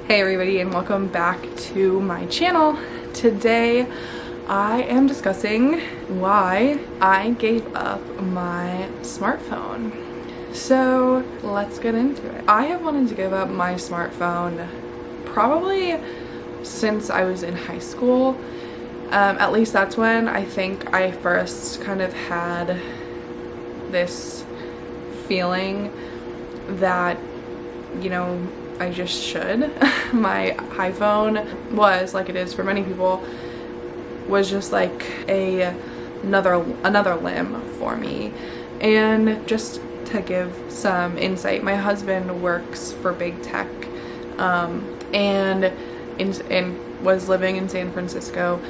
Hey everybody, and welcome back to my channel. Today I am discussing why I gave up my smartphone. So let's get into it. I have wanted to give up my smartphone probably since I was in high school. At least that's when I think I first kind of had this feeling that, you know, I just should. My iPhone was, like it is for many people, was just like another limb for me. And just to give some insight, my husband works for big tech and was living in San Francisco,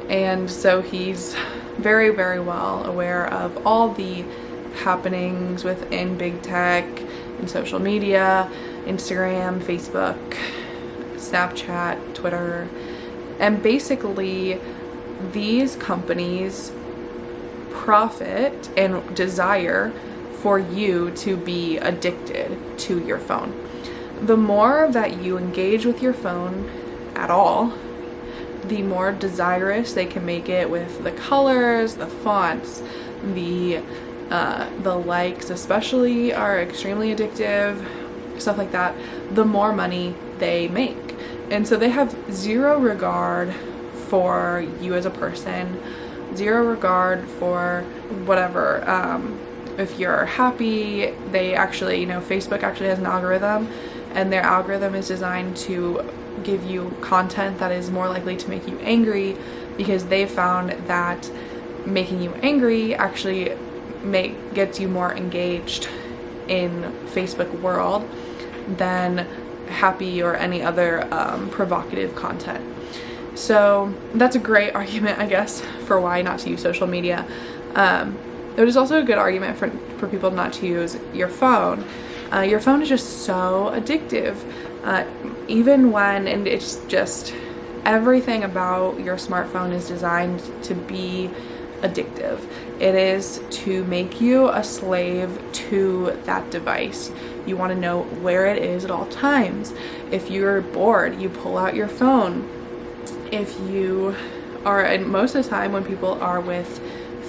and so he's very, very well aware of all the happenings within big tech and social media, Instagram, Facebook, Snapchat, Twitter, and basically these companies profit and desire for you to be addicted to your phone. The more that you engage with your phone at all, the more desirous they can make it with the colors, the fonts, the likes especially are extremely addictive, stuff like that, the more money they make. And so they have zero regard for you as a person, zero regard for whatever. If you're happy, they actually, Facebook actually has an algorithm, and their algorithm is designed to give you content that is more likely to make you angry, because they found that making you angry actually gets you more engaged in Facebook world than happy or any other provocative content. So that's a great argument, I guess, for why not to use social media. It is also a good argument for people not to use your phone. Your phone is just so addictive, even when, and it's just, everything about your smartphone is designed to be addictive. It is to make you a slave to that device. You want to know where it is at all times. If you're bored, you pull out your phone. If you are, and most of the time when people are with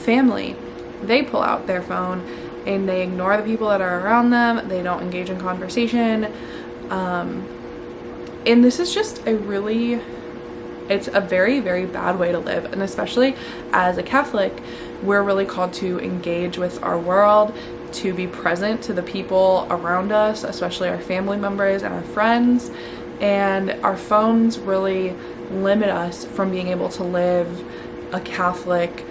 family, they pull out their phone and they ignore the people that are around them. They don't engage in conversation. And this is just it's a very, very bad way to live. And especially as a Catholic, we're really called to engage with our world, to be present to the people around us, especially our family members and our friends. And our phones really limit us from being able to live a Catholic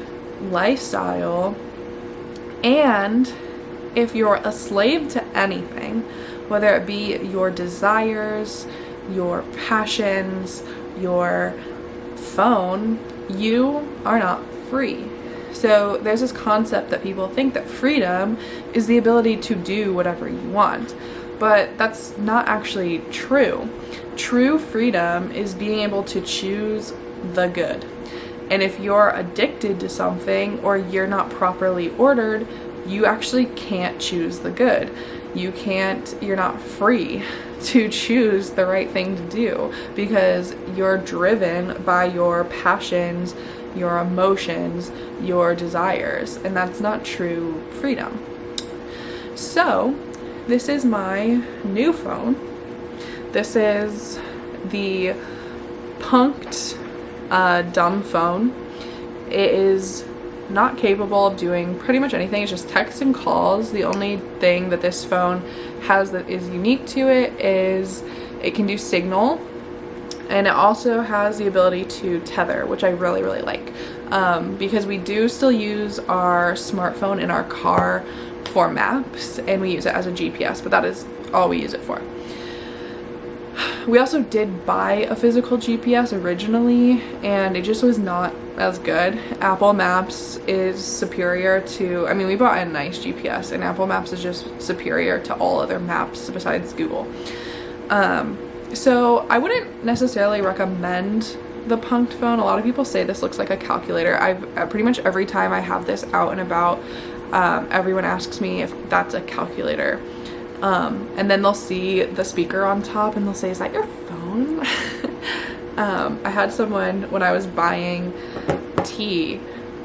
lifestyle. And if you're a slave to anything, whether it be your desires, your passions, your phone, you are not free. So there's this concept that people think that freedom is the ability to do whatever you want, but that's not actually true. True freedom is being able to choose the good. And if you're addicted to something, or you're not properly ordered, you actually can't choose the good. You're not free to choose the right thing to do, because you're driven by your passions, your emotions, your desires, and that's not true freedom. So this is my new phone. This is the punked dumb phone. It is not capable of doing pretty much anything. It's just text and calls. The only thing that this phone has that is unique to it is it can do Signal, and it also has the ability to tether, which I really, really like, because we do still use our smartphone in our car for maps, and we use it as a GPS, but that is all we use it for. We also did buy a physical GPS originally, and it just was not as good. Apple Maps is superior to, we bought a nice GPS, and Apple Maps is just superior to all other maps besides Google. So I wouldn't necessarily recommend the punked phone. A lot of people say this looks like a calculator. Pretty much every time I have this out and about, everyone asks me if that's a calculator. And then they'll see the speaker on top and they'll say, "Is that your phone?" I had someone, when I was buying tea,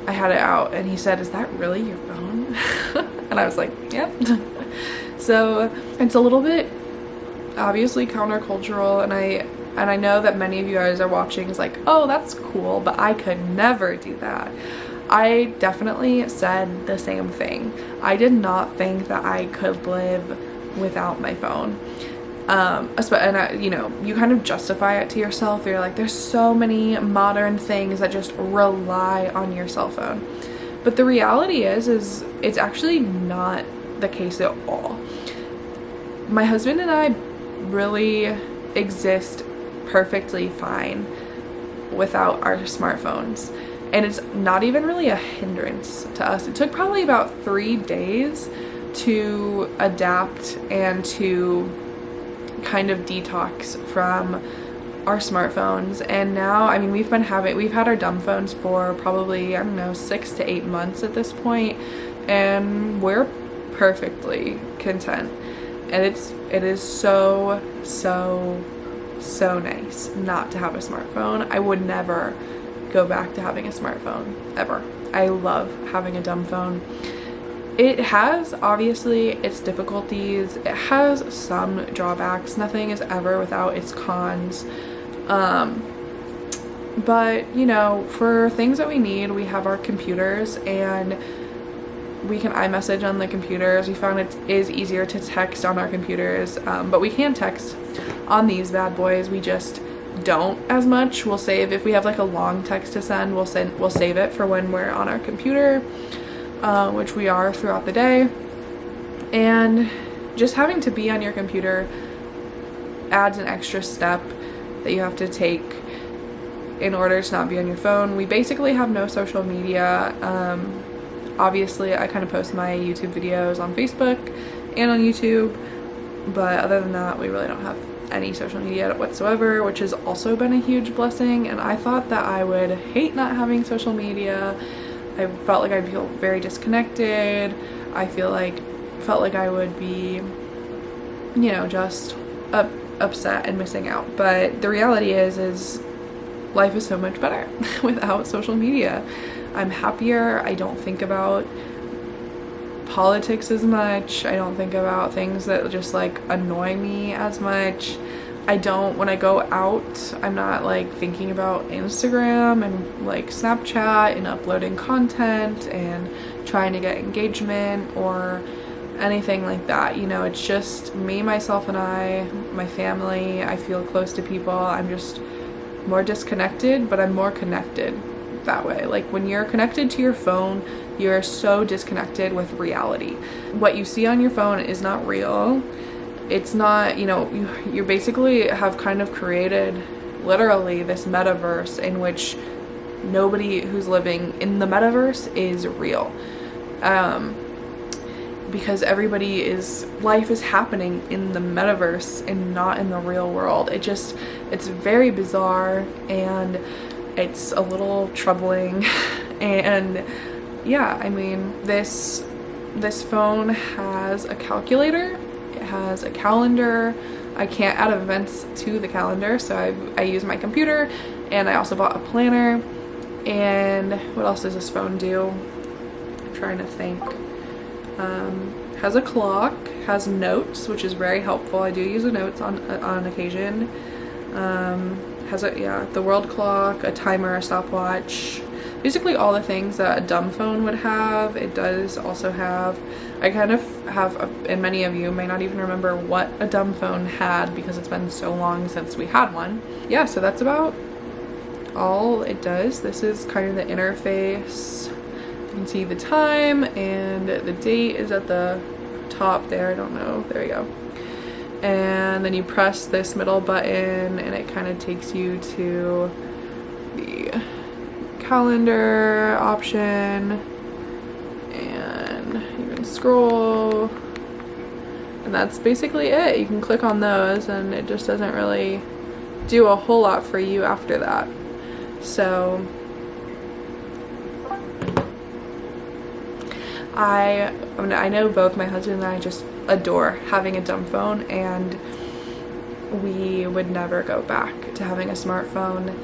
I had it out and he said, "Is that really your phone?" And I was like, "Yep." So it's a little bit obviously countercultural, and I know that many of you guys are watching is like, "Oh, that's cool," but I could never do that. I definitely said the same thing. I did not think that I could live without my phone. And you know, you kind of justify it to yourself. You're like, there's so many modern things that just rely on your cell phone. But the reality is it's actually not the case at all. My husband and I really exist perfectly fine without our smartphones. And it's not even really a hindrance to us. It took probably about 3 days to adapt and to kind of detox from our smartphones. And now, I mean, we've had our dumb phones for probably, I don't know, 6 to 8 months at this point, and we're perfectly content. And it is so nice not to have a smartphone. I would never go back to having a smartphone ever. I love having a dumb phone. It has obviously its difficulties. It has some drawbacks. Nothing is ever without its cons. But you know, for things that we need, we have our computers, and we can iMessage on the computers. We found it is easier to text on our computers, but we can text on these bad boys. We just don't as much. We'll save, if we have like a long text to send, we'll save it for when we're on our computer, which we are throughout the day. And just having to be on your computer adds an extra step that you have to take in order to not be on your phone. We basically have no social media. Obviously, I kind of post my YouTube videos on Facebook and on YouTube, but other than that, we really don't have any social media whatsoever, which has also been a huge blessing. And I thought that I would hate not having social media. I felt like I'd feel very disconnected. Felt like I would be, you know, just upset and missing out. But the reality is life is so much better without social media. I'm happier. I don't think about politics as much. I don't think about things that just like annoy me as much. When I go out, I'm not like thinking about Instagram and like Snapchat and uploading content and trying to get engagement or anything like that. You know, it's just me, myself, and I, my family. I feel close to people. I'm just more disconnected, but I'm more connected that way. Like when you're connected to your phone, you're so disconnected with reality. What you see on your phone is not real. It's not, you know, you basically have kind of created literally this metaverse in which nobody who's living in the metaverse is real. Because life is happening in the metaverse and not in the real world. It's very bizarre, and it's a little troubling. And yeah, I mean, this phone has a calculator, it has a calendar. I can't add events to the calendar, so I use my computer, and I also bought a planner. And what else does this phone do? I'm trying to think. Has a clock, has notes, which is very helpful. I do use the notes on occasion. Has the world clock, a timer, a stopwatch, basically all the things that a dumb phone would have. It does also have, I kind of have, and many of you may not even remember what a dumb phone had because it's been so long since we had one. Yeah, so that's about all it does. This is kind of the interface. You can see the time, and the date is at the top there. I don't know. There we go. And then you press this middle button, and it kind of takes you to the calendar option, and you can scroll, and that's basically it. You can click on those, and it just doesn't really do a whole lot for you after that. So I know both my husband and I just adore having a dumb phone, and we would never go back to having a smartphone,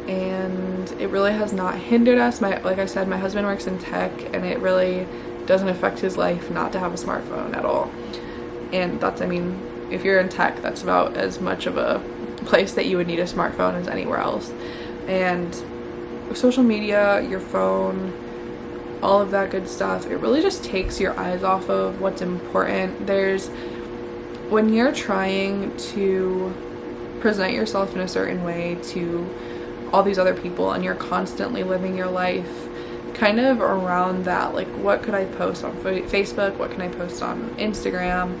and it really has not hindered us. Like I said, my husband works in tech, and it really doesn't affect his life not to have a smartphone at all. And that's, I mean, if you're in tech, that's about as much of a place that you would need a smartphone as anywhere else. And social media, your phone, all of that good stuff, it really just takes your eyes off of what's important. When you're trying to present yourself in a certain way to all these other people, and you're constantly living your life kind of around that, like, what could I post on Facebook, what can I post on Instagram,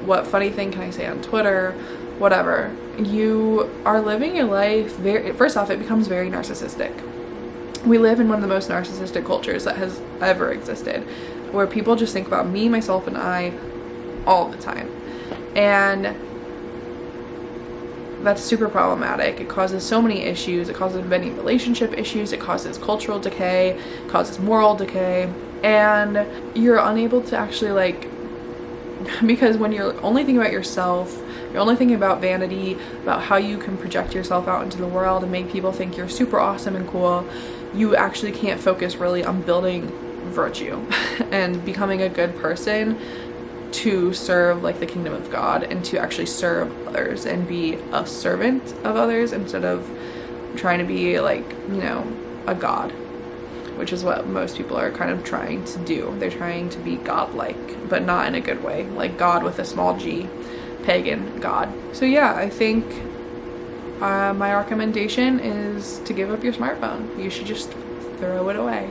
what funny thing can I say on Twitter, whatever, you are living your life first off, it becomes very narcissistic. We live in one of the most narcissistic cultures that has ever existed, where people just think about me, myself, and I all the time. And that's super problematic. It causes so many issues. It causes many relationship issues. It causes cultural decay. It causes moral decay. And you're unable to actually, like, because when you're only thinking about yourself, you're only thinking about vanity, about how you can project yourself out into the world and make people think you're super awesome and cool, you actually can't focus really on building virtue and becoming a good person to serve, like, the kingdom of God, and to actually serve others and be a servant of others instead of trying to be, like, you know, a god, which is what most people are kind of trying to do. They're trying to be godlike, but not in a good way, like God with a small g, pagan God. So yeah, I think my recommendation is to give up your smartphone. You should just throw it away.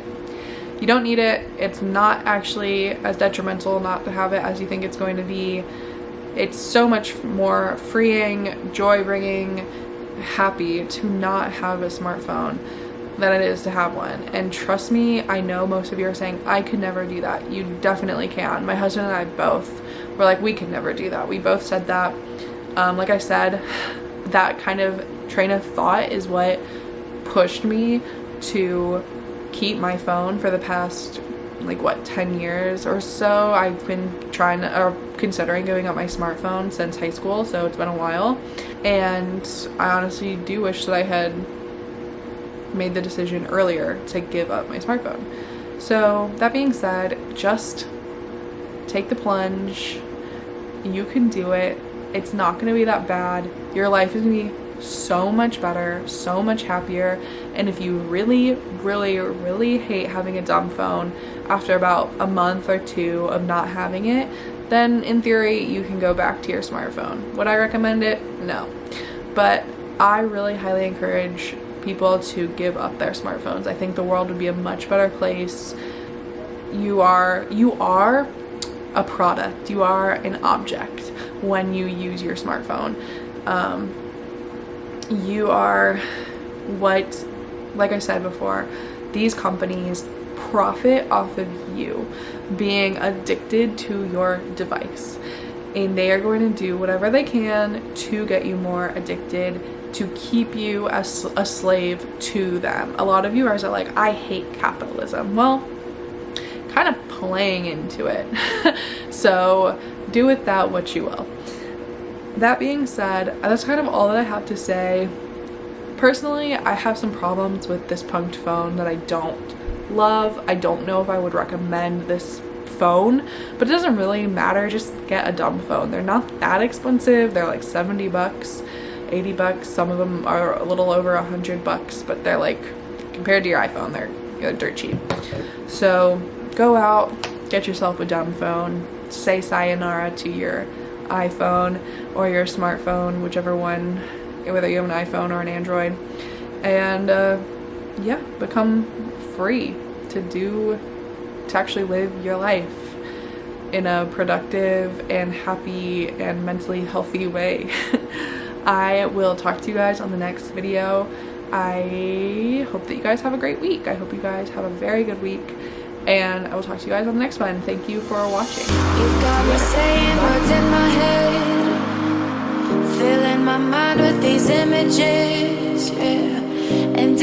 You don't need it. It's not actually as detrimental not to have it as you think it's going to be. It's so much more freeing, joy-bringing, happy to not have a smartphone than it is to have one. And trust me, I know most of you are saying, I could never do that. You definitely can. My husband and I both were like, we could never do that. We both said that. Like I said, that kind of train of thought is what pushed me to keep my phone for the past, like, what, 10 years or so. I've been considering giving up my smartphone since high school, so it's been a while. And I honestly do wish that I had made the decision earlier to give up my smartphone. So that being said, just take the plunge. You can do it. It's not going to be that bad. Your life is going to be so much better, so much happier. And if you really, really, really hate having a dumb phone after about a month or two of not having it, then in theory you can go back to your smartphone. Would I recommend it? No. But I really highly encourage people to give up their smartphones. I think the world would be a much better place. You are a product. You are an object when you use your smartphone. You are what, like I said before, these companies profit off of you being addicted to your device, and they are going to do whatever they can to get you more addicted, to keep you as a slave to them. A lot of you are like, I hate capitalism. Well, kind of playing into it. So do with that what you will. That being said, that's kind of all that I have to say. Personally, I have some problems with this Punkt phone that I don't love. I don't know if I would recommend this phone, but it doesn't really matter. Just get a dumb phone. They're not that expensive. They're like $70, $80. Some of them are a little over $100, but they're, like, compared to your iPhone, they're dirt cheap. So go out, get yourself a dumb phone, say sayonara to your iPhone or your smartphone, whichever one, whether you have an iPhone or an Android, and yeah, become free to actually live your life in a productive and happy and mentally healthy way. I will talk to you guys on the next video. I hope that you guys have a great week. I hope you guys have a very good week, and I will talk to you guys on the next one. Thank you for watching. You got me saying words in my head, filling my mind with these images, yeah. And